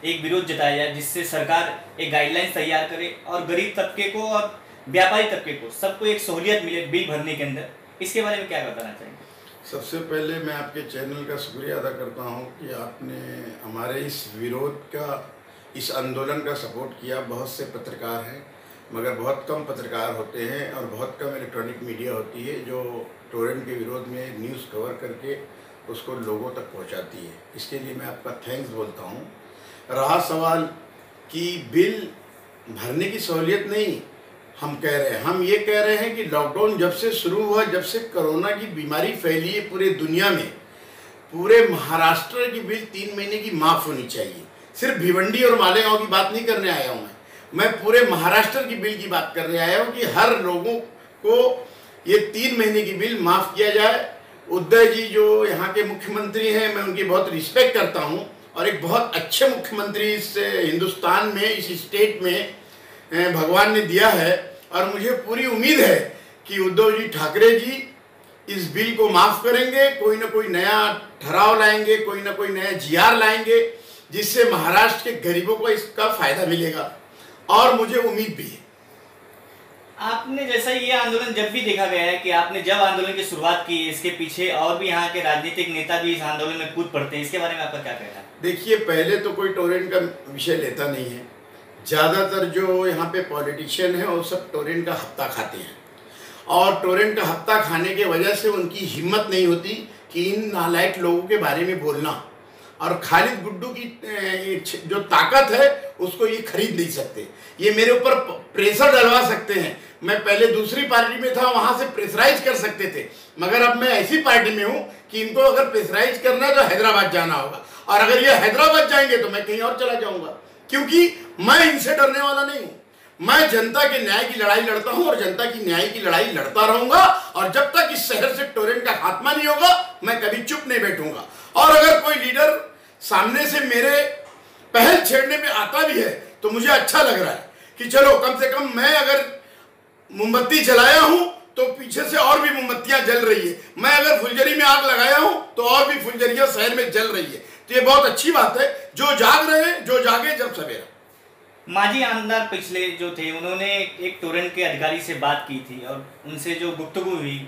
एक विरोध जताया जाए, जिससे सरकार एक गाइडलाइंस तैयार करे और गरीब तबके को और व्यापारी तबके को सबको एक सहूलियत मिले बिल भरने के अंदर। इसके बारे में क्या बताना चाहेंगे? सबसे पहले मैं आपके चैनल का शुक्रिया अदा करता हूं कि आपने हमारे इस विरोध का, इस आंदोलन का सपोर्ट किया। बहुत से पत्रकार हैं मगर बहुत कम पत्रकार होते हैं और बहुत कम इलेक्ट्रॉनिक मीडिया होती है जो टोरेंट के विरोध में न्यूज़ कवर करके उसको लोगों तक पहुंचाती है। इसके लिए मैं आपका थैंक्स बोलता हूं। रहा सवाल कि बिल भरने की सहूलियत नहीं हम कह रहे हैं, हम ये कह रहे हैं कि लॉकडाउन जब से शुरू हुआ, जब से कोरोना की बीमारी फैली है पूरे दुनिया में, पूरे महाराष्ट्र की बिल 3 महीने की माफ़ होनी चाहिए। सिर्फ भिवंडी और मालेगांव की बात नहीं करने आया हूँ मैं पूरे महाराष्ट्र की बिल की बात करने आया हूँ कि हर लोगों को ये 3 महीने की बिल माफ़ किया जाए। उद्धव जी जो यहाँ के मुख्यमंत्री हैं, मैं उनकी बहुत रिस्पेक्ट करता हूँ और एक बहुत अच्छे मुख्यमंत्री इस हिंदुस्तान में, इस स्टेट में भगवान ने दिया है और मुझे पूरी उम्मीद है कि उद्धव जी ठाकरे जी इस बिल को माफ़ करेंगे, कोई ना कोई नया ठहराव लाएंगे, कोई ना कोई नया जीआर लाएंगे जिससे महाराष्ट्र के गरीबों को इसका फ़ायदा मिलेगा और मुझे उम्मीद भी है। आपने जैसा ये आंदोलन जब भी देखा गया है कि आपने जब आंदोलन की शुरुआत की, इसके पीछे और भी यहाँ के राजनीतिक नेता भी इस आंदोलन में कूद पड़ते हैं, इसके बारे में आपका क्या कहना है? देखिए, पहले तो कोई टोरेंट का विषय लेता नहीं है। ज़्यादातर जो यहाँ पे पॉलिटिशियन है वो सब टोरेंट का हफ्ता खाते हैं और टोरेंट का हफ्ता खाने के वजह से उनकी हिम्मत नहीं होती कि इन नालायक लोगों के बारे में बोलना। और खालिद गुड्डू की जो ताकत है उसको ये खरीद नहीं सकते। ये मेरे ऊपर प्रेशर डलवा सकते हैं। मैं पहले दूसरी पार्टी में था, वहाँ से प्रेशराइज कर सकते थे, मगर अब मैं ऐसी पार्टी में हूँ कि इनको अगर प्रेशराइज करना है तो हैदराबाद जाना होगा और अगर ये हैदराबाद जाएंगे तो मैं कहीं और चला जाऊँगा, क्योंकि मैं इनसे डरने वाला नहीं हूँ। मैं जनता के न्याय की लड़ाई लड़ता हूँ और जनता की न्याय की लड़ाई लड़ता रहूँगा और जब तक इस शहर से टोरेंट का खात्मा नहीं होगा मैं कभी चुप नहीं बैठूंगा। और अगर कोई लीडर सामने से मेरे पहल छेड़ने में आता भी है तो मुझे अच्छा लग रहा है कि चलो कम से कम मैं अगर मोमबत्ती जलाया हूं तो पीछे से और भी मोमबत्तियां जल रही है। मैं अगर फुलझड़ी में आग लगाया हूं तो और भी फुलझड़ियां शहर में जल रही है। तो ये बहुत अच्छी बात है। जो जाग रहे हैं, जो जागे जब सवेरा। माजी आमदार पिछले जो थे उन्होंने एक टोरेंट के अधिकारी से बात की थी और उनसे जो गुफ्तगू हुई,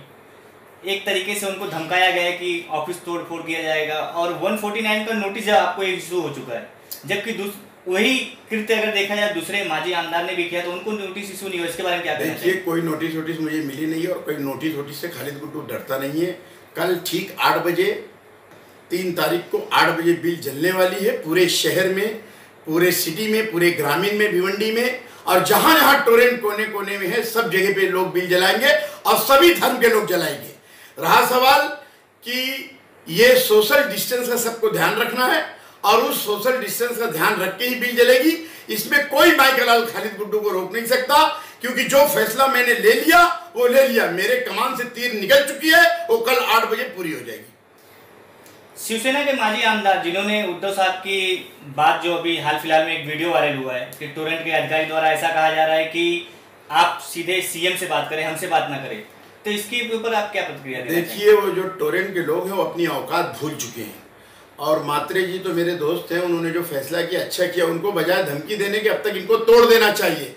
एक तरीके से उनको धमकाया गया कि ऑफिस तोड़ फोड़ किया जाएगा और 149 का नोटिस आपको इशू हो चुका है, जबकि वही कृत्य अगर देखा जाए दूसरे माजी आमदार ने भी किया तो उनको नोटिस इशू नहीं हुआ। इसके बारे में क्या कहना चाहिए? देखिए, कोई नोटिस मुझे मिली नहीं और कोई नोटिस से खालिद गुड्डू डरता नहीं है। कल ठीक 8 बजे 3 तारीख को 8 बजे बिल जलने वाली है पूरे शहर में, पूरे सिटी में, पूरे ग्रामीण में, भिवंडी में और जहां जहां टोरेंट कोने कोने में है सब जगह पे लोग बिल जलाएंगे और सभी धर्म के लोग जलाएंगे। रहा सवाल कि ये सोशल डिस्टेंस का सबको ध्यान रखना है और उस सोशल डिस्टेंस का ध्यान रख के ही बिल जलेगी। इसमें कोई माइकल खालिद गुड्डू को रोक नहीं सकता, क्योंकि जो फैसला मैंने ले लिया वो ले लिया। मेरे कमान से तीर निकल चुकी है, वो कल 8 बजे पूरी हो जाएगी। शिवसेना के माजी आमदार जिन्होंने उद्धव साहब की बात, जो अभी हाल फिलहाल में एक वीडियो वायरल हुआ है कि टोरेंट के अधिकारी द्वारा ऐसा कहा जा रहा है कि आप सीधे सीएम से बात करें, हमसे बात ना करें, तो इसके ऊपर आप क्या प्रतिक्रिया देना? देखिए, वो जो टोरेंट के लोग हैं वो अपनी औकात भूल चुके हैं और मात्रे जी तो मेरे दोस्त हैं, उन्होंने जो फैसला किया अच्छा किया। उनको बजाय धमकी देने के अब तक इनको तोड़ देना चाहिए।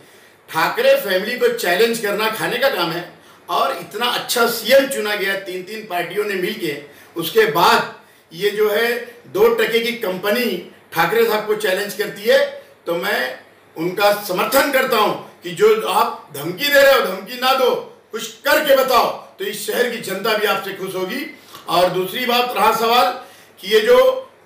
ठाकरे फैमिली को चैलेंज करना खाने का काम है और इतना अच्छा सीएम चुना गया 3 पार्टियों ने मिलके, उसके बाद ये जो है 2 टके की कंपनी ठाकरे साहब को चैलेंज करती है, तो मैं उनका समर्थन करता हूं कि जो आप धमकी दे रहे हो धमकी ना दो, कुछ करके बताओ तो इस शहर की जनता भी आपसे खुश होगी। और दूसरी बात, रहा सवाल कि ये जो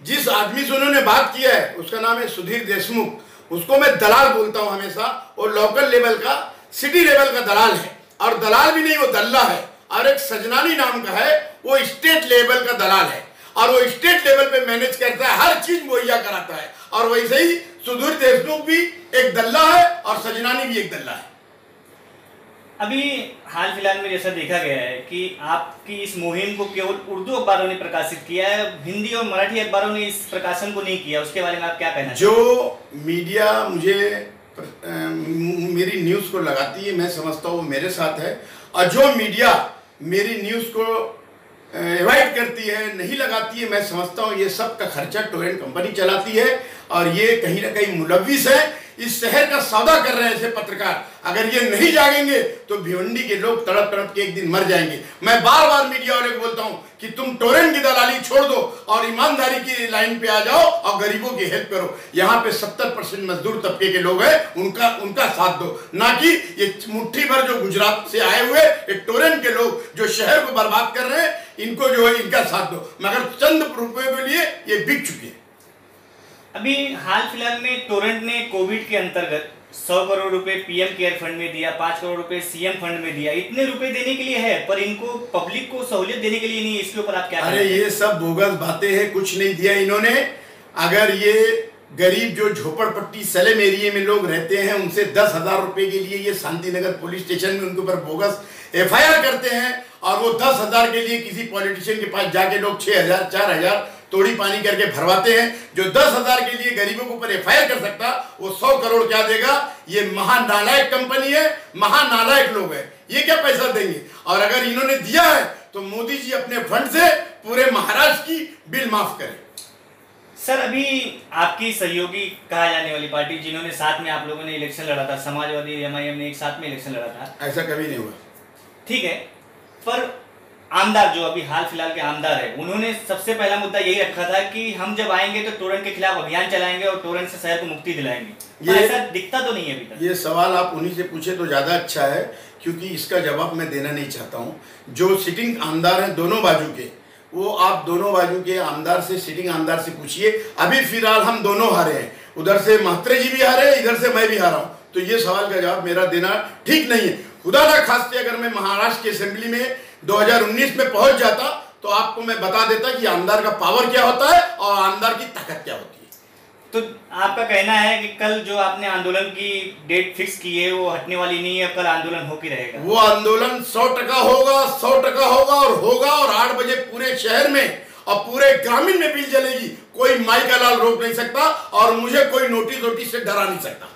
जिस आदमी से उन्होंने बात किया है उसका नाम है सुधीर देशमुख। उसको मैं दलाल बोलता हूं हमेशा। वो लोकल लेवल का, सिटी लेवल का दलाल है और दलाल भी नहीं, वो दल्ला है। और एक सजनानी नाम का है, वो स्टेट लेवल का दलाल है और वो स्टेट लेवल पे मैनेज करता है, हर चीज मुहैया कराता है। और वैसे ही सुधीर देशमुख भी एक दल्ला है और सजनानी भी एक दल्ला है। अभी हाल फिलहाल में जैसा देखा गया है कि आपकी इस मुहिम को केवल उर्दू अखबारों ने प्रकाशित किया है, हिंदी और मराठी अखबारों ने इस प्रकाशन को नहीं किया, उसके बारे में आप क्या कहना चाहिए? जो मीडिया मुझे मेरी न्यूज़ को लगाती है, मैं समझता हूँ वो मेरे साथ है, और जो मीडिया मेरी न्यूज़ को एवॉइड करती है, नहीं लगाती है। मैं समझता हूँ ये सब का खर्चा टोरेंट कंपनी चलाती है और ये कहीं ना कहीं मुलव्विस है, इस शहर का सौदा कर रहे हैं ऐसे पत्रकार। अगर ये नहीं जागेंगे तो भिवंडी के लोग तड़प तड़प के एक दिन मर जाएंगे। मैं बार बार मीडिया वाले को बोलता हूँ कि तुम टोरेंट की दलाली छोड़ दो और ईमानदारी की लाइन पे आ जाओ और गरीबों की हेल्प करो। यहाँ पे 70% मजदूर तबके के लोग हैं, उनका साथ दो, ना कि ये मुट्ठी भर जो गुजरात से आए हुए ये टोरेंट के लोग जो शहर को बर्बाद कर रहे हैं, इनको जो है इनका साथ दो। मगर चंद रुपए के लिए ये बिक चुके हैं। अभी हाल फिलहाल में टोरेंट ने कोविड के अंतर्गत 100 करोड़ रुपए पीएम केयर फंड में दिया, 5 करोड़ रुपए सीएम फंड में दिया। इतने रुपए देने के लिए है, पर इनको पब्लिक को सहूलियत देने के लिए नहीं। इसके ऊपर आप क्या अरे ये सब बोगस बातें हैं, कुछ नहीं दिया इन्होंने। अगर ये गरीब जो झोपड़पट्टी सलेम एरिया में लोग रहते हैं उनसे 10,000 रुपए के लिए ये शांतिनगर पुलिस स्टेशन में उनके ऊपर बोगस एफआईआर करते हैं और वो 10,000 के लिए किसी पॉलिटिशियन के पास जाके लोग 6,000 4,000 तोड़ी पानी करके भरवाते हैं। जो 10,000 के लिए गरीबों के ऊपर एफआईआर कर सकता वो 100 करोड़ क्या देगा? ये महानालायक कंपनी है, महानालायक लोग हैं, ये क्या पैसा देंगे? और अगर इन्होंने दिया है तो मोदी जी अपने फंड से पूरे महाराष्ट्र की बिल माफ करें। सर, अभी आपकी सहयोगी कहा जाने वाली पार्टी जिन्होंने साथ में आप लोगों ने इलेक्शन लड़ा था, समाजवादी एमआईएम ने एक साथ में इलेक्शन लड़ा था, ऐसा कभी नहीं हुआ। ठीक है, पर आमदार जो अभी हाल फिलहाल के आमदार है, उन्होंने सबसे पहला मुद्दा यही रखा था कि हम जब आएंगे तो टोरेंट के खिलाफ अभियान चलाएंगे और टोरेंट से शहर को मुक्ति दिलाएंगे। ये ऐसा दिखता तो नहीं है अभी तक। ये सवाल आप उन्हीं से पूछे तो ज्यादा अच्छा है, क्योंकि इसका जवाब मैं देना नहीं चाहता हूँ। जो सिटिंग आमदार हैं दोनों बाजू के, वो आप दोनों बाजू के आमदार से, सिटिंग आमदार से पूछिए। अभी फिलहाल हम दोनों हारे हैं, उधर से महात्रे जी भी हारे, इधर से मैं भी हारा हूँ, तो ये सवाल का जवाब मेरा देना ठीक नहीं है। खुदा ना खास्ते अगर मैं महाराष्ट्र की असेंबली में 2019 में पहुंच जाता तो आपको मैं बता देता कि आमदार का पावर क्या होता है और आमदार की ताकत क्या होती है। तो आपका कहना है कि कल जो आपने आंदोलन की डेट फिक्स की है वो हटने वाली नहीं है, कल आंदोलन होकर रहेगा? वो आंदोलन 100% होगा, 100% होगा और 8 बजे पूरे शहर में और पूरे ग्रामीण में बिल जलेगी। कोई माई का लाल रोक नहीं सकता और मुझे कोई नोटिस से डरा नहीं सकता।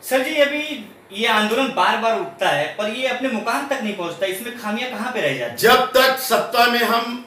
सर जी, अभी ये आंदोलन बार बार उठता है पर ये अपने मुकाम तक नहीं पहुंचता, इसमें खामियां कहां पे रह जाती? जब तक सत्ता में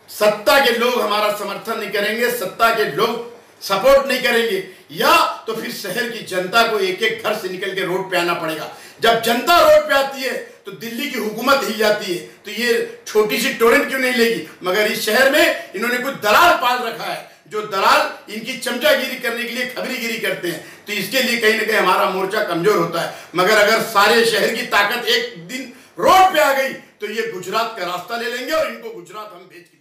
सत्ता के लोग हमारा समर्थन नहीं करेंगे, सत्ता के लोग सपोर्ट नहीं करेंगे, या तो फिर शहर की जनता को एक एक घर से निकल के रोड पे आना पड़ेगा। जब जनता रोड पे आती है तो दिल्ली की हुकूमत हिल जाती है, तो ये छोटी सी टोरेंट क्यों नहीं लेगी? मगर इस शहर में इन्होंने कुछ दलाल पाल रखा है, जो दलाल इनकी चमचागिरी करने के लिए खबरीगिरी करते हैं, तो इसके लिए कहीं ना कहीं हमारा मोर्चा कमजोर होता है। मगर अगर सारे शहर की ताकत एक दिन रोड पे आ गई तो ये गुजरात का रास्ता ले लेंगे और इनको गुजरात हम भेज के